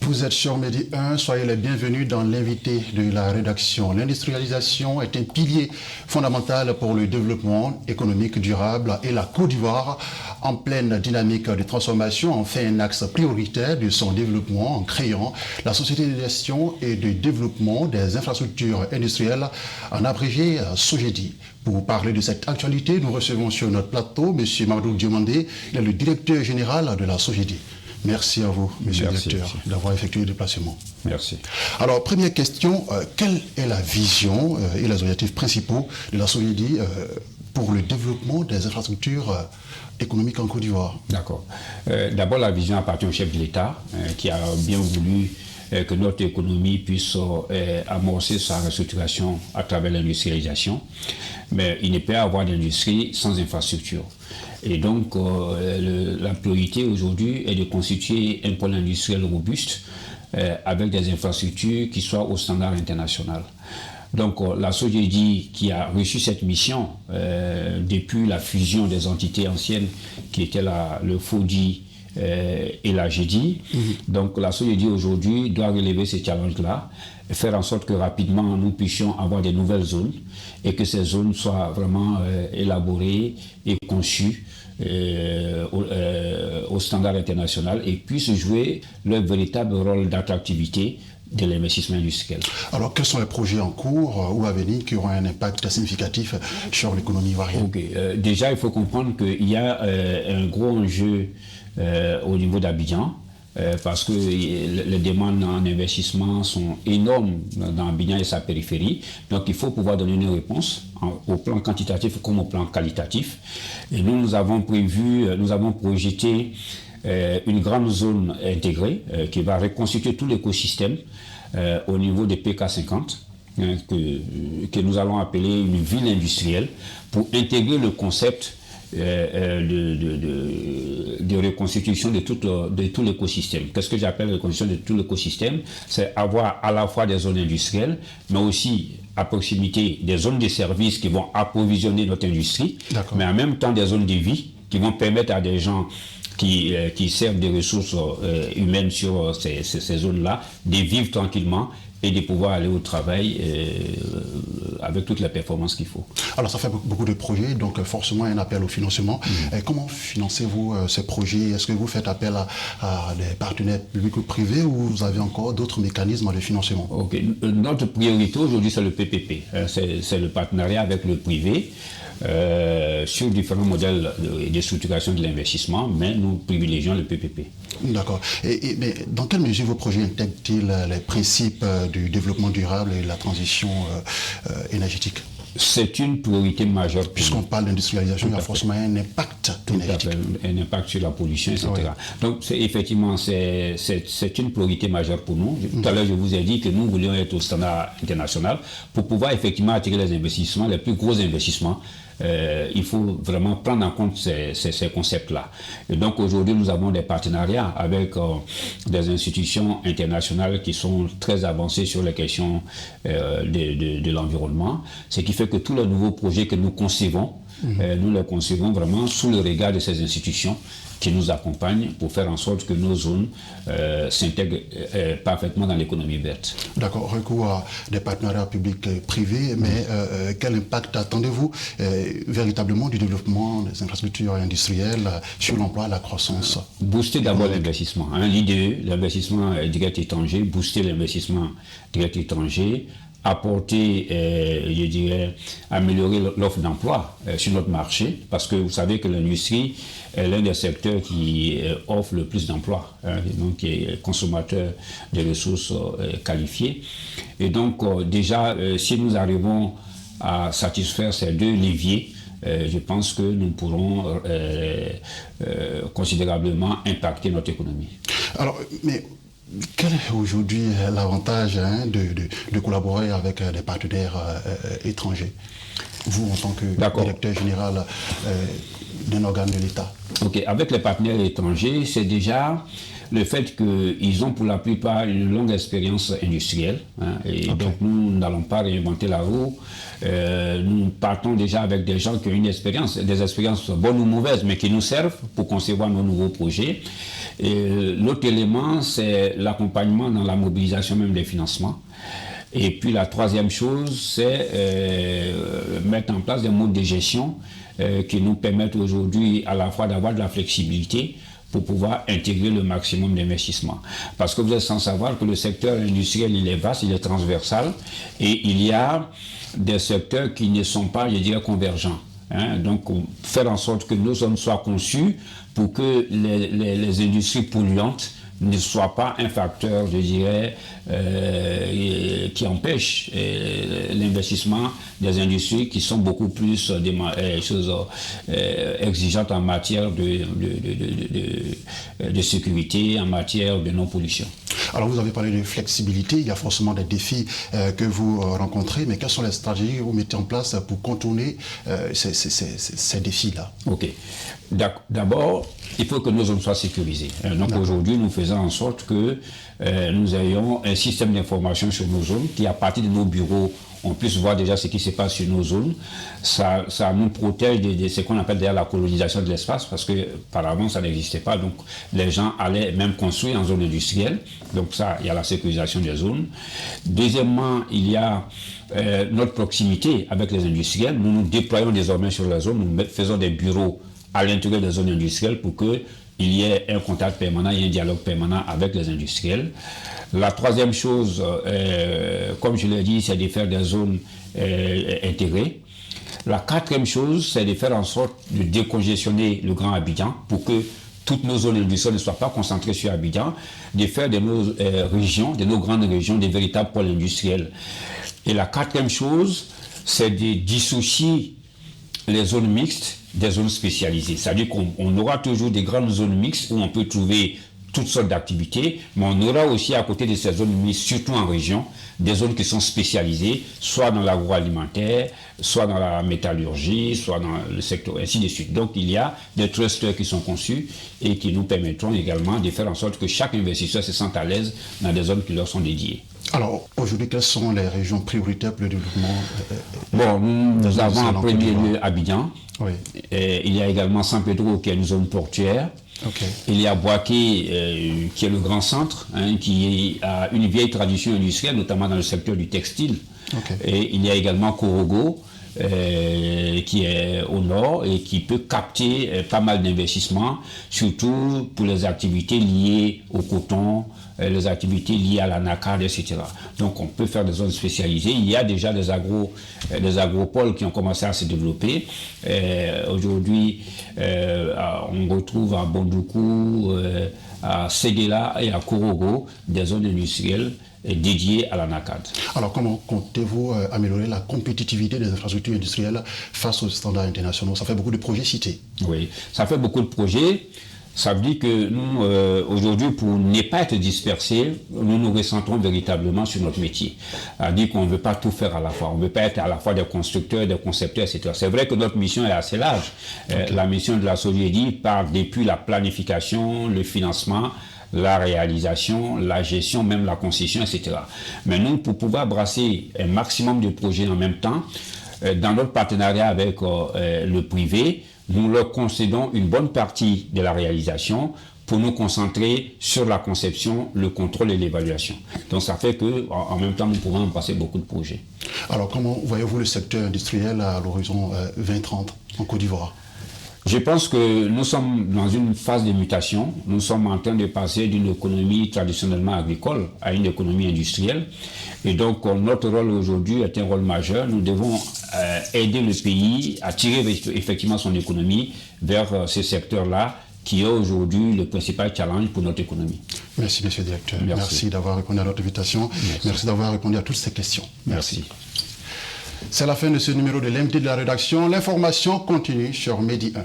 Vous êtes sur Medi 1, soyez les bienvenus dans l'invité de la rédaction. L'industrialisation est un pilier fondamental pour le développement économique durable et la Côte d'Ivoire, en pleine dynamique de transformation, en fait un axe prioritaire de son développement en créant la Société de gestion et de développement des infrastructures industrielles, en abrégé SOGEDI. Pour parler de cette actualité, nous recevons sur notre plateau M. Mamadou Diomandé, il est le directeur général de la SOGEDI. Merci à vous, monsieur le directeur, d'avoir effectué le déplacement. Merci. Alors, première question, quelle est la vision et les objectifs principaux de la SOGEDI pour le développement des infrastructures économiques en Côte d'Ivoire? D'accord. D'abord, la vision appartient au chef de l'État qui a bien voulu que notre économie puisse amorcer sa restructuration à travers l'industrialisation. Mais il ne peut y avoir d'industrie sans infrastructure. Et donc, la priorité aujourd'hui est de constituer un pôle industriel robuste avec des infrastructures qui soient au standard international. Donc, la SOGEDI qui a reçu cette mission depuis la fusion des entités anciennes qui étaient le FODI et la GEDI. Donc, la SOGEDI aujourd'hui doit relever ces challenges-là, faire en sorte que rapidement nous puissions avoir des nouvelles zones et que ces zones soient vraiment élaborées et conçues au standard international et puissent jouer leur véritable rôle d'attractivité de l'investissement industriel. Alors, quels sont les projets en cours ou à venir qui auront un impact significatif sur l'économie ivoirienne? Déjà, il faut comprendre qu'il y a un gros enjeu au niveau d'Abidjan, parce que les demandes en investissement sont énormes dans Abidjan et sa périphérie. Donc il faut pouvoir donner une réponse au plan quantitatif comme au plan qualitatif. Et nous avons projeté une grande zone intégrée qui va reconstituer tout l'écosystème au niveau des PK50. Que nous allons appeler une ville industrielle pour intégrer le concept de reconstitution de tout l'écosystème. Qu'est-ce que j'appelle reconstitution de tout l'écosystème? C'est avoir à la fois des zones industrielles, mais aussi à proximité des zones de services qui vont approvisionner notre industrie, mais en même temps des zones de vie qui vont permettre à des gens qui servent des ressources humaines sur ces zones-là de vivre tranquillement et de pouvoir aller au travail avec toutes les performances qu'il faut. Alors ça fait beaucoup de projets, donc forcément un appel au financement. Comment financez-vous ces projets? Est-ce que vous faites appel à des partenaires publics ou privés ou vous avez encore d'autres mécanismes de financement? Notre priorité aujourd'hui c'est le PPP, c'est le partenariat avec le privé. Sur différents modèles de structuration de l'investissement, mais nous privilégions le PPP. D'accord. Mais dans quelle mesure vos projets intègrent-ils les principes du développement durable et de la transition énergétique? C'est une priorité majeure. Puisqu'on parle d'industrialisation, il y a forcément un impact énergétique. Un impact sur la pollution, etc. Oui. Donc, effectivement, c'est une priorité majeure pour nous. Tout à l'heure, je vous ai dit que nous voulions être au standard international pour pouvoir effectivement attirer les investissements, les plus gros investissements. Il faut vraiment prendre en compte ces concepts-là. Et donc aujourd'hui, nous avons des partenariats avec des institutions internationales qui sont très avancées sur les questions de l'environnement, ce qui fait que tous les nouveaux projets que nous concevons, nous les concevons vraiment sous le regard de ces institutions qui nous accompagnent pour faire en sorte que nos zones s'intègrent parfaitement dans l'économie verte. D'accord, recours à des partenariats publics et privés, mais quel impact attendez-vous véritablement du développement des infrastructures industrielles sur l'emploi et la croissance? Booster d'abord l'investissement. L'IDE, l'investissement direct étranger, booster l'investissement direct étranger, apporter, je dirais, améliorer l'offre d'emploi sur notre marché, parce que vous savez que l'industrie est l'un des secteurs qui offre le plus d'emplois, donc qui est consommateur de ressources qualifiées. Et donc, déjà, si nous arrivons à satisfaire ces deux leviers, je pense que nous pourrons considérablement impacter notre économie. Alors, mais quel est aujourd'hui l'avantage de collaborer avec des partenaires étrangers, vous en tant que directeur général d'un organe de l'État? Avec les partenaires étrangers, c'est déjà le fait qu'ils ont pour la plupart une longue expérience industrielle. Hein, et donc nous n'allons pas réinventer la roue. Nous partons déjà avec des gens qui ont une expérience, des expériences bonnes ou mauvaises, mais qui nous servent pour concevoir nos nouveaux projets. L'autre élément, c'est l'accompagnement dans la mobilisation même des financements. Et puis la troisième chose, c'est mettre en place des modes de gestion qui nous permettent aujourd'hui à la fois d'avoir de la flexibilité pour pouvoir intégrer le maximum d'investissements. Parce que vous êtes sans savoir que le secteur industriel, il est vaste, il est transversal, et il y a des secteurs qui ne sont pas, je dirais, convergents. Hein, donc, faire en sorte que nos zones soient conçues pour que les industries polluantes ne soient pas un facteur, je dirais, qui empêche l'investissement des industries qui sont beaucoup plus exigeantes en matière de sécurité, en matière de non-pollution. Alors vous avez parlé de flexibilité, il y a forcément des défis que vous rencontrez, mais quelles sont les stratégies que vous mettez en place pour contourner ces défis-là? Ok. D'abord, il faut que nos zones soient sécurisées. Donc aujourd'hui, nous faisons en sorte que nous ayons un système d'information sur nos zones qui, à partir de nos bureaux, on puisse voir déjà ce qui se passe sur nos zones. Ça nous protège de ce qu'on appelle d'ailleurs la colonisation de l'espace, parce qu'auparavant, ça n'existait pas. Donc, les gens allaient même construire en zone industrielle. Donc, ça, il y a la sécurisation des zones. Deuxièmement, il y a notre proximité avec les industriels. Nous nous déployons désormais sur la zone. Nous faisons des bureaux à l'intérieur des zones industrielles pour qu'il y ait un contact permanent et un dialogue permanent avec les industriels. La troisième chose, comme je l'ai dit, c'est de faire des zones intégrées. La quatrième chose, c'est de faire en sorte de décongestionner le Grand Abidjan pour que toutes nos zones industrielles ne soient pas concentrées sur Abidjan, de faire de nos régions, de nos grandes régions, des véritables pôles industriels. Et la quatrième chose, c'est de dissocier les zones mixtes des zones spécialisées. C'est-à-dire qu'on aura toujours des grandes zones mixtes où on peut trouver toutes sortes d'activités, mais on aura aussi à côté de ces zones mixtes, surtout en région, des zones qui sont spécialisées, soit dans l'agroalimentaire, soit dans la métallurgie, soit dans le secteur, ainsi de suite. Donc il y a des clusters qui sont conçus et qui nous permettront également de faire en sorte que chaque investisseur se sente à l'aise dans des zones qui leur sont dédiées. Alors, aujourd'hui, quelles sont les régions prioritaires pour le développement Bon, nous avons en premier lieu Abidjan. Oui. Il y a également San Pedro, qui est une zone portuaire. Okay. Il y a Boaké, qui est le grand centre, qui a une vieille tradition industrielle, notamment dans le secteur du textile. Okay. Et il y a également Korogo, qui est au nord et qui peut capter pas mal d'investissements, surtout pour les activités liées au coton, les activités liées à la NACAD, etc. Donc on peut faire des zones spécialisées. Il y a déjà des agropoles qui ont commencé à se développer. Aujourd'hui, on retrouve à Bondoukou, à Séguéla et à Korogo des zones industrielles dédiées à la NACAD. Alors comment comptez-vous améliorer la compétitivité des infrastructures industrielles face aux standards internationaux? Ça fait beaucoup de projets cités. Oui, ça fait beaucoup de projets. Ça veut dire que nous, aujourd'hui, pour ne pas être dispersés, nous nous recentrons véritablement sur notre métier. C'est-à-dire qu'on ne veut pas tout faire à la fois. On ne veut pas être à la fois des constructeurs, des concepteurs, etc. C'est vrai que notre mission est assez large. Okay. La mission de la SOGEDI part depuis la planification, le financement, la réalisation, la gestion, même la concession, etc. Mais nous, pour pouvoir brasser un maximum de projets en même temps, dans notre partenariat avec le privé, nous leur concédons une bonne partie de la réalisation pour nous concentrer sur la conception, le contrôle et l'évaluation. Donc ça fait qu'en même temps, nous pouvons en passer beaucoup de projets. Alors comment voyez-vous le secteur industriel à l'horizon 2030 en Côte d'Ivoire? Je pense que nous sommes dans une phase de mutation. Nous sommes en train de passer d'une économie traditionnellement agricole à une économie industrielle. Et donc, notre rôle aujourd'hui est un rôle majeur. Nous devons aider le pays à tirer effectivement son économie vers ce secteur-là qui est aujourd'hui le principal challenge pour notre économie. Merci, monsieur le directeur. Merci d'avoir répondu à notre invitation. Merci d'avoir répondu à toutes ces questions. Merci. C'est la fin de ce numéro de l'invité de la rédaction. L'information continue sur Medi 1.